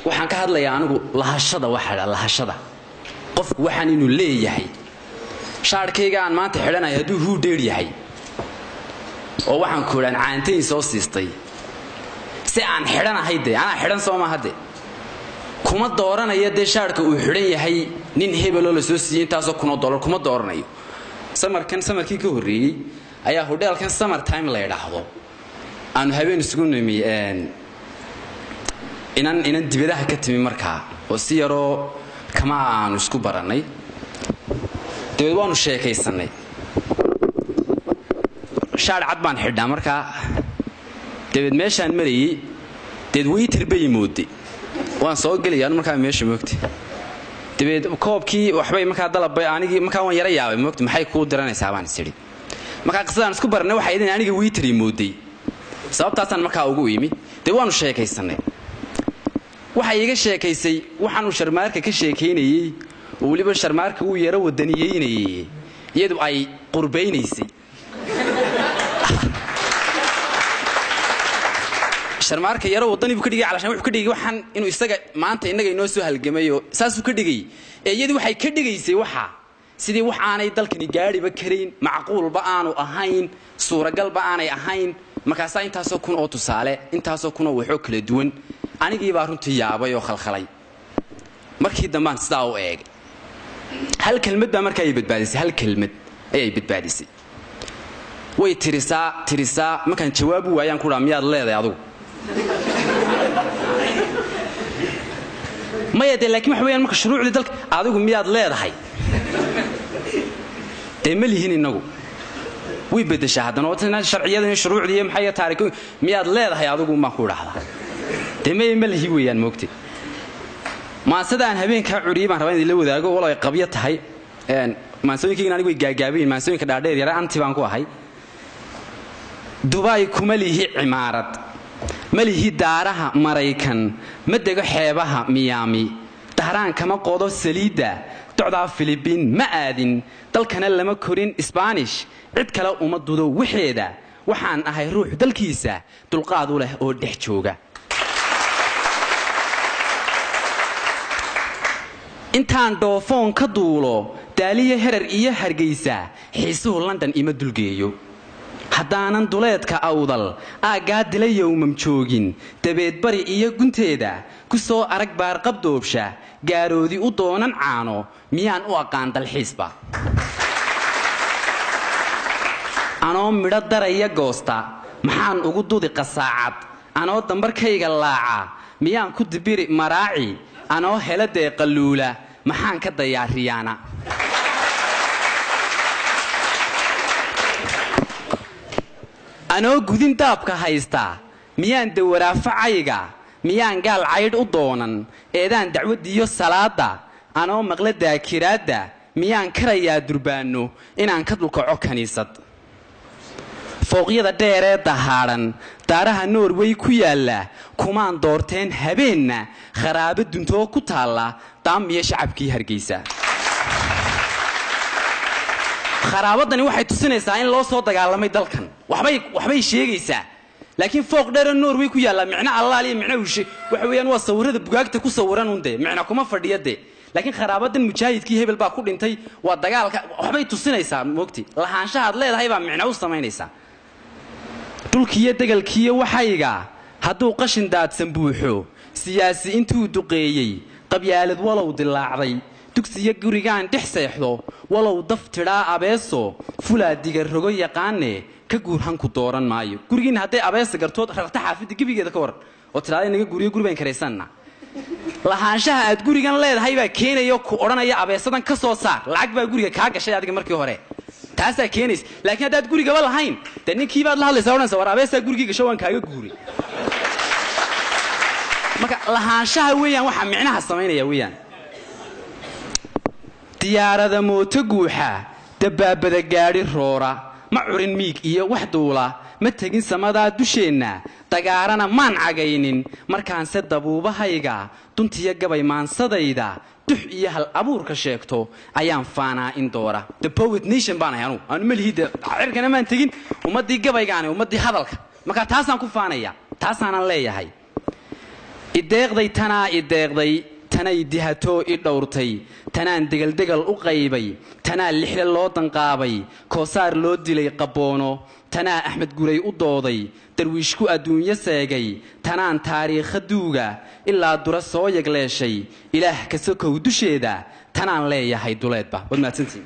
waxaan ka hadlayaa anigu lahashada waxa lahashada qofku waxaan inuu leeyahay shaarkayga aan maanta xidhanay haduu huu dheer yahay oo waxaan ku oran caantayn soo siistay si aan xidhanahay ana xidhan soo ma hadde kuma dooranaya de shaarka uu xidhan yahay nin hebel oo la soo siiyay intaas oo $100 kuma dooranayo samarkii ka horeeyay ayaa hotelkan summer time la yiraahdo aan habeen isugu nimay inan dibadaha ka timi markaa oo si yaro kama aan isku baranay dibad waanu sheekaysanay shaar cad baan xidhnaa markaa dibad meeshaan marayay dad waiter bay moodday waan soo galay markaa meesha moogtay dibad koobkii waxbay markaa dalabay anigi markaa waan yara yaabay moogtay maxay ku diranaysaa baan isiri markaa qisadaan isku baranay waxa idin aniga waiter moodday sababtaasan markaa ugu yimi dib waanu sheekaysanay waxa iga sheekaysay waxaan u sharmaarka ka sheekeynayay oo waliba sharmaarka uu yara wadaniyeynayay iyadu ay qurbeynaysay sharmaarka yara wadani buu ka dhigay calashan wuxuu ka dhigay waxaan inuu isaga maanta inaga inoo soo halgamayo saas uu ka dhigay iyadu waxay ka dhigaysay waxa sidii wax aanay dalkani gaariba kareyn macquulba aanu ahayn suuragalba aanay ahayn markaas intaasoo kun oo tusaale intaasoo kun oo waxoo kala duwan anigii baa runtii yaabay oo khalkhalay markii dambaan sidaa u eeg hal kelmad baa markaa ay badbaadisay hal kelmad ay badbaadisay way tirisaa markaan jawaab u waayaan ku dhaamiyaad leedahay adigu ma yadee laakiin waxa weeyaan marka shuruucda dalka adigu miyaad leedahay ma lihin inagu way bedeshaa haddana oo sharciyada iyo shuruucda iyo maxay taariikh miyaad leedahay adigu ma ku dhaxdaa ma lihi weeyaan moogtay ma sidaan habeenka curiye baan rabaa in la wadaago walaal ay qabiyo tahay maansooyinkii anigu way gaagaabeen maansooyinka dhaadheer yara anti baan ku ahay Dubai kuma lihi cimaarad ma lihi daaraha Mareykan ma dego xeebaha Miami Tahraan kama qodo saliida docda Philippine ma aadin dalkana lama korin Spanish cid kale uma dudo wixeeda waxaan ahay ruux dalkiisa dulqaad u leh oo dhex jooga intaan doofoon ka duulo daaliye herer iyo hargeysa xiisuhu London ima dulgeeyo haddaanan duleedka awdal aagaa dilay yowmam joogin dabeed bari iyo gunteeda ku soo arag baar qabdoobsha gaaroodi u doonan caano miyaan u aqaan dalxiisba anoo midho daraya goosta maxaan ugu dudi qasaacad anoo dambarkayga laaca miyaan ku dibiri maraaci anoo hela dee qalluula maxaan ka dayaariyaana anoo gudin daabka haysta miyaan dawaraafacayga miyaan gaal caydh u doonan eedaan dacwadiyo salaada anoo maqla daakiraada miyaan karayaa durbaano inaan ka dulkaco kaniisad fooqyada dheer ee dahaaran daaraha Norway ku yaala kumaan doorteen habeenna kharaabo duntoo ku taala daamiye shacabkii Hargeysa kharaabadani waxay tusinaysaa in loo soo dagaalamay dalkan waxbay sheegaysaa laakiin fooq dheer Norway ku yaala micna Allah iyo micna waxa weeyaan waa sawirada bugaagta ku sawiran unde micna kuma fadhiyade laakiin kharaabadan mujaahidkii hebel baa ku dhintay waa dagaalka waxbay tusinaysaa moogti lahaanshaha leedahay baa micna u sameynaysaa dulkiyo degalkiyo waxayga hadduu qashin daadsan buuxo siyaasi intuu duqeeyay qabyaalad walow dilaacday dugsiga gurigaan dhex seexdo walow daf tiraa abeeso fulaadiga rogo yaqaane ka guurhan ku dooran maayo gurigiina haday abeesa gartood rarta xaafida gibigeeda ka waran oo tiraada inaga guriga baan kareysanna lahaanshaha aad gurigan leedahay baa keenayo ku oranaya abeesadan ka soo saar lacag baa guriga ka gashay adiga markii hore taasa keenays laakiin hadaad guriga ba lahayn ninkii baad la hadlaysaa oranaysaa war abeesa guriga gasho waan kaaga guuray marka lahaanshaha weeyaan waxa micnaha sameynaya weeyaan diyaarada mooto guuxa dabaabada gaari roora ma curin miig iyo wax duula ma tagin samada dusheena dagaarana maan cagaynin markaan se dabuubahayga duntiya gabay maansadayda dux iyo hal abuurka sheegto ayaan faanaa in doora the poet nation baan ahay anu malihida cirkana maan tagin ummadii gabaygaani ummadii hadalka marka taasaan ku faanaya taasaan leeyahay ideeqday tanaa ideeqday tanay dihatoo i dhowrtay tanaan degeldegal u qaybay tanaa lixle loo danqaabay koosaar loo dilay qabboono tanaa axmed guray u dooday darwiishku adduunyo seegay tanaan taariikha duuga ilaa dura soo yagleeshay ilaah ka sokow dusheeda tanaan leeyahay duleedba wad mahadsantiin